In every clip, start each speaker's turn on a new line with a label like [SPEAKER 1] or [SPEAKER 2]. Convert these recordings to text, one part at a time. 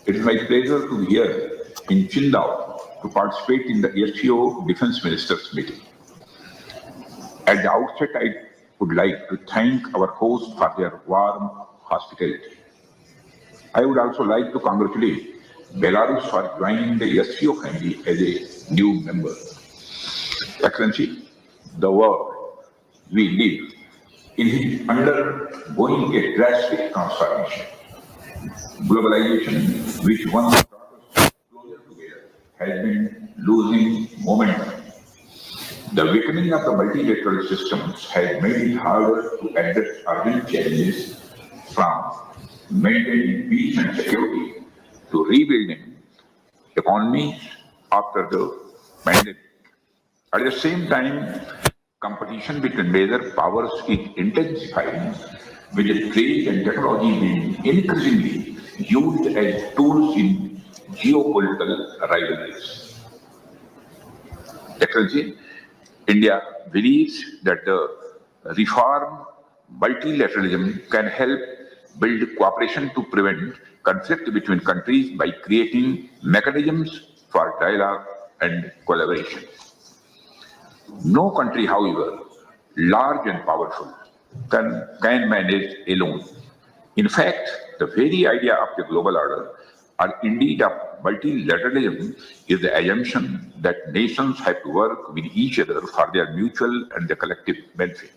[SPEAKER 1] It is my pleasure to be here in Qingdao to participate in the SCO Defense Ministers meeting. At the outset, I would like to thank our host for their warm hospitality. I would also like to congratulate Belarus for joining the SCO family as a new member. Excellency, the world we live in is undergoing a drastic transformation. Globalization, which once brought us closer together, has been losing momentum. The weakening of the multilateral systems has made it harder to address urgent challenges from maintaining peace and security to rebuilding economies after the pandemic. At the same time, competition between major powers is intensifying, with trade and technology being increasingly used as tools in geopolitical rivalries. Excellency, India believes that the reform multilateralism can help build cooperation to prevent conflict between countries by creating mechanisms for dialogue and collaboration. No country, however, large and powerful, can manage alone. In fact, the very idea of the global order, or indeed of multilateralism, is the assumption that nations have to work with each other for their mutual and the collective benefit.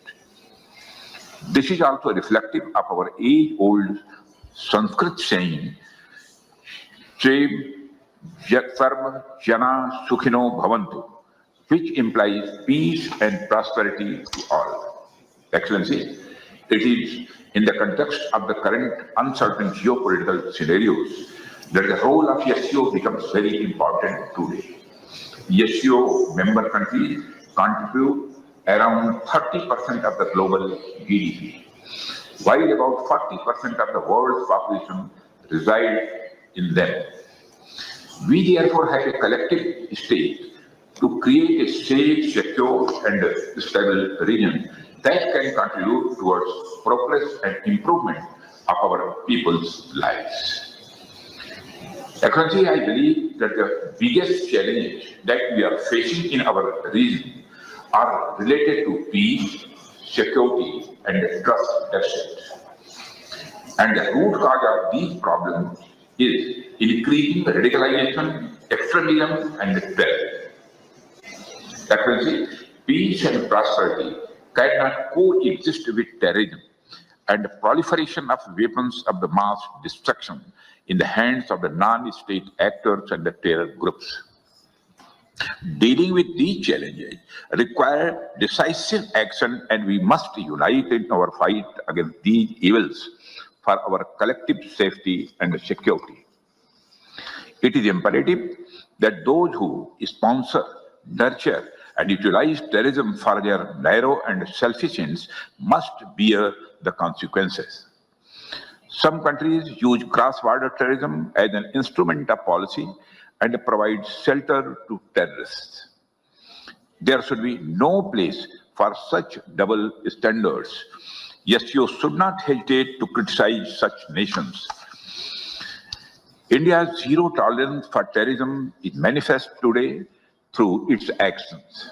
[SPEAKER 1] This is also reflective of our age-old Sanskrit saying, Sarva Jana Sukhino Bhavantu, which implies peace and prosperity to all. Excellency, it is in the context of the current uncertain geopolitical scenarios that the role of SCO becomes very important today. SCO member countries contribute around 30% of the global GDP, while about 40% of the world's population reside in them. We therefore have a collective stake to create a safe, secure, and stable region that can contribute towards progress and improvement of our people's lives. Excellency, I believe that the biggest challenge that we are facing in our region are related to peace, security, and trust deficit. And the root cause of these problems is increasing radicalization, extremism, and terror. Excellency, peace and prosperity cannot coexist with terrorism and the proliferation of weapons of the mass destruction in the hands of the non-state actors and the terror groups. Dealing with these challenges require decisive action, and we must unite in our fight against these evils for our collective safety and security. It is imperative that those who sponsor, nurture, and utilize terrorism for their narrow and selfish ends must bear the consequences. Some countries use cross-border terrorism as an instrument of policy and provide shelter to terrorists. There should be no place for such double standards. SCO should not hesitate to criticize such nations. India's zero tolerance for terrorism is manifest today through its actions.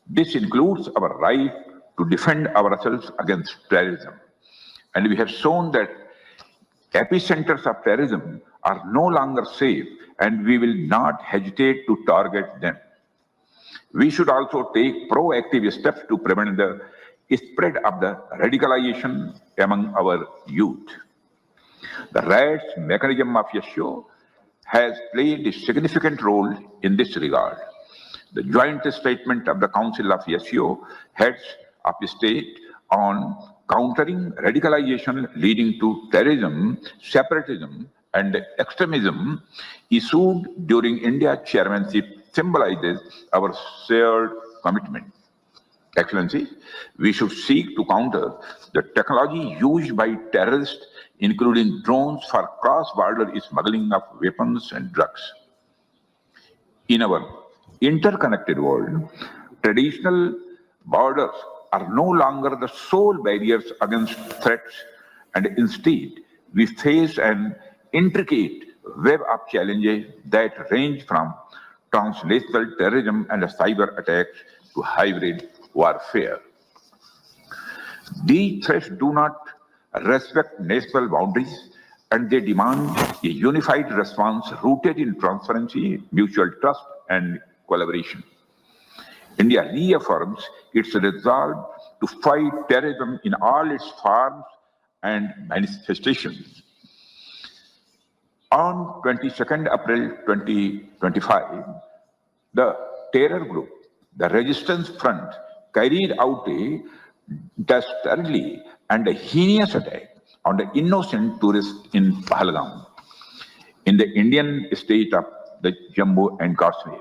[SPEAKER 1] This includes our right to defend ourselves against terrorism. And we have shown that epicenters of terrorism are no longer safe, and we will not hesitate to target them. We should also take proactive steps to prevent the spread of the radicalization among our youth. The RATS mechanism of SCO has played a significant role in this regard. The joint statement of the Council of SCO heads of state on countering radicalization leading to terrorism, separatism, and extremism issued during India's chairmanship symbolizes our shared commitment. Excellency, we should seek to counter the technology used by terrorists, including drones for cross-border smuggling of weapons and drugs. In our interconnected world, traditional borders are no longer the sole barriers against threats, and instead we face an intricate web of challenges that range from transnational terrorism and cyber attacks to hybrid warfare. These threats do not respect national boundaries, and they demand a unified response rooted in transparency, mutual trust, and collaboration. India reaffirms its resolve to fight terrorism in all its forms and manifestations. On 22nd April 2025, the terror group, the Resistance Front, carried out a dastardly and a heinous attack on the innocent tourists in Pahalgam, in the Indian state of the Jammu and Kashmir.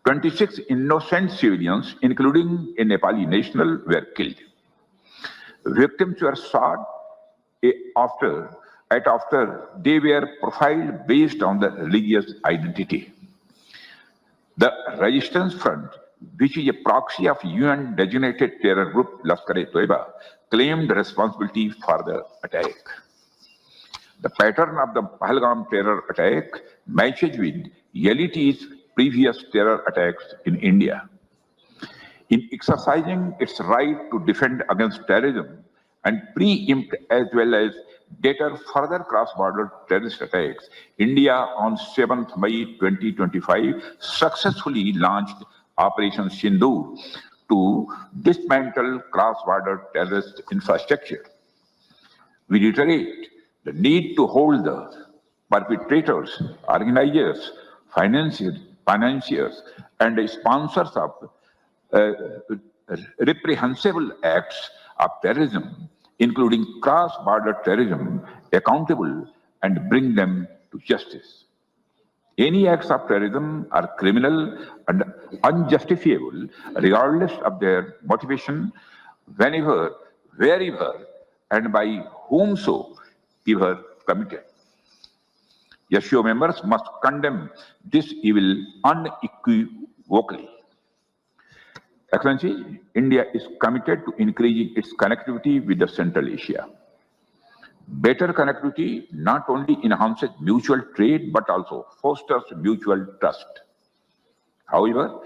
[SPEAKER 1] 26 innocent civilians, including a Nepali national, were killed. Victims were shot after they were profiled based on the religious identity. The Resistance Front, which is a proxy of UN-designated terror group Lashkar-e-Toiba, claimed responsibility for the attack. The pattern of the Pahalgam terror attack matches with LET's previous terror attacks in India. In exercising its right to defend against terrorism and preempt as well as deter further cross-border terrorist attacks, India on 7th May 2025 successfully launched Operation Sindoor to dismantle cross-border terrorist infrastructure. We reiterate the need to hold the perpetrators, organizers, financiers, and sponsors of reprehensible acts of terrorism, including cross-border terrorism, accountable and bring them to justice. Any acts of terrorism are criminal and unjustifiable, regardless of their motivation, whenever, wherever, and by whomsoever committed. SCO members must condemn this evil unequivocally. Excellency, India is committed to increasing its connectivity with the Central Asia. Better connectivity not only enhances mutual trade but also fosters mutual trust. However,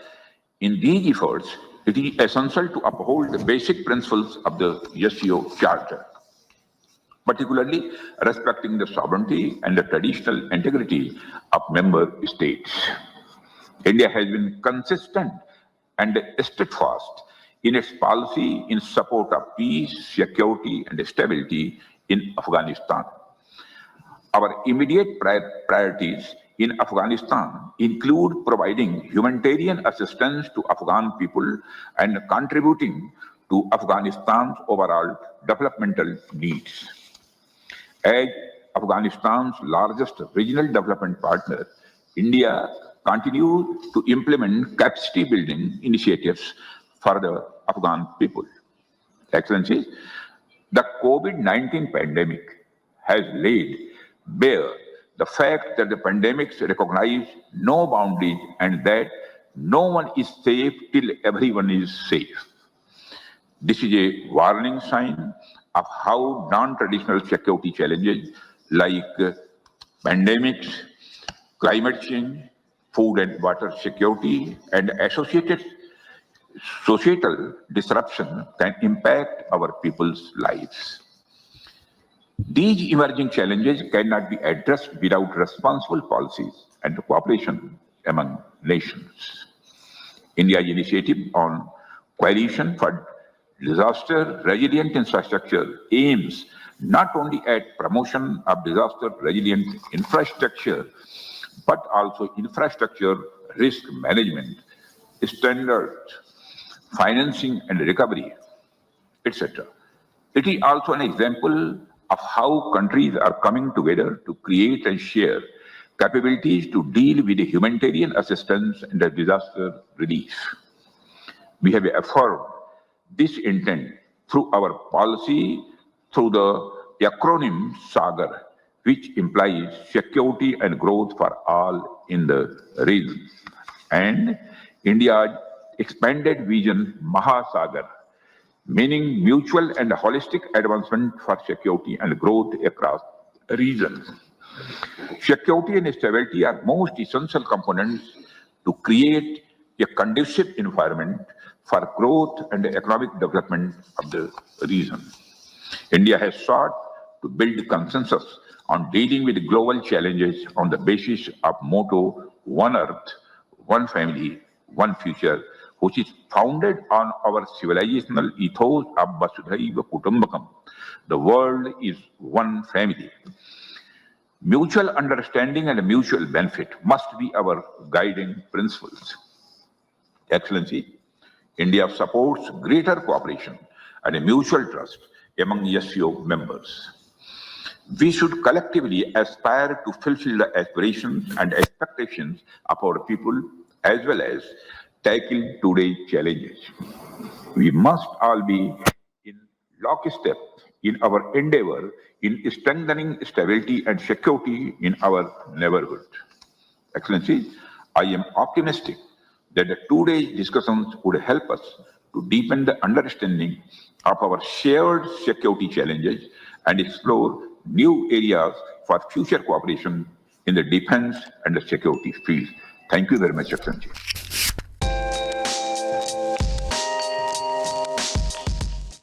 [SPEAKER 1] in these efforts, it is essential to uphold the basic principles of the SCO Charter, particularly respecting the sovereignty and the traditional integrity of member states. India has been consistent and steadfast in its policy in support of peace, security, and stability in Afghanistan. Our immediate priorities in Afghanistan include providing humanitarian assistance to Afghan people and contributing to Afghanistan's overall developmental needs. As Afghanistan's largest regional development partner, India continues to implement capacity building initiatives for the Afghan people. Excellencies, the COVID-19 pandemic has laid bare the fact that the pandemics recognize no boundaries and that no one is safe till everyone is safe. This is a warning sign of how non-traditional security challenges like pandemics, climate change, food and water security, and associated societal disruption can impact our people's lives. These emerging challenges cannot be addressed without responsible policies and cooperation among nations. India's initiative on Coalition for Disaster Resilient Infrastructure aims not only at promotion of disaster resilient infrastructure, but also infrastructure risk management, standards, financing and recovery, etc. It is also an example of how countries are coming together to create and share capabilities to deal with the humanitarian assistance and the disaster relief. We have affirmed this intent through our policy through the acronym SAGAR, which implies security and growth for all in the region, and India's expanded vision Mahasagar, meaning mutual and holistic advancement for security and growth across regions. Security and stability are most essential components to create a conducive environment for growth and economic development of the region. India has sought to build consensus on dealing with global challenges on the basis of motto One Earth, One Family, One Future, which is founded on our civilizational ethos of Vasudhaiva Kutumbakam. The world is one family. Mutual understanding and mutual benefit must be our guiding principles. Excellency, India supports greater cooperation and mutual trust among SCO members. We should collectively aspire to fulfill the aspirations and expectations of our people as well as tackle today's challenges. We must all be in lockstep in our endeavor in strengthening stability and security in our neighborhood. Excellency, I am optimistic that today's discussions would help us to deepen the understanding of our shared security challenges and explore new areas for future cooperation in the defense and the security field. Thank you very much, Excellency.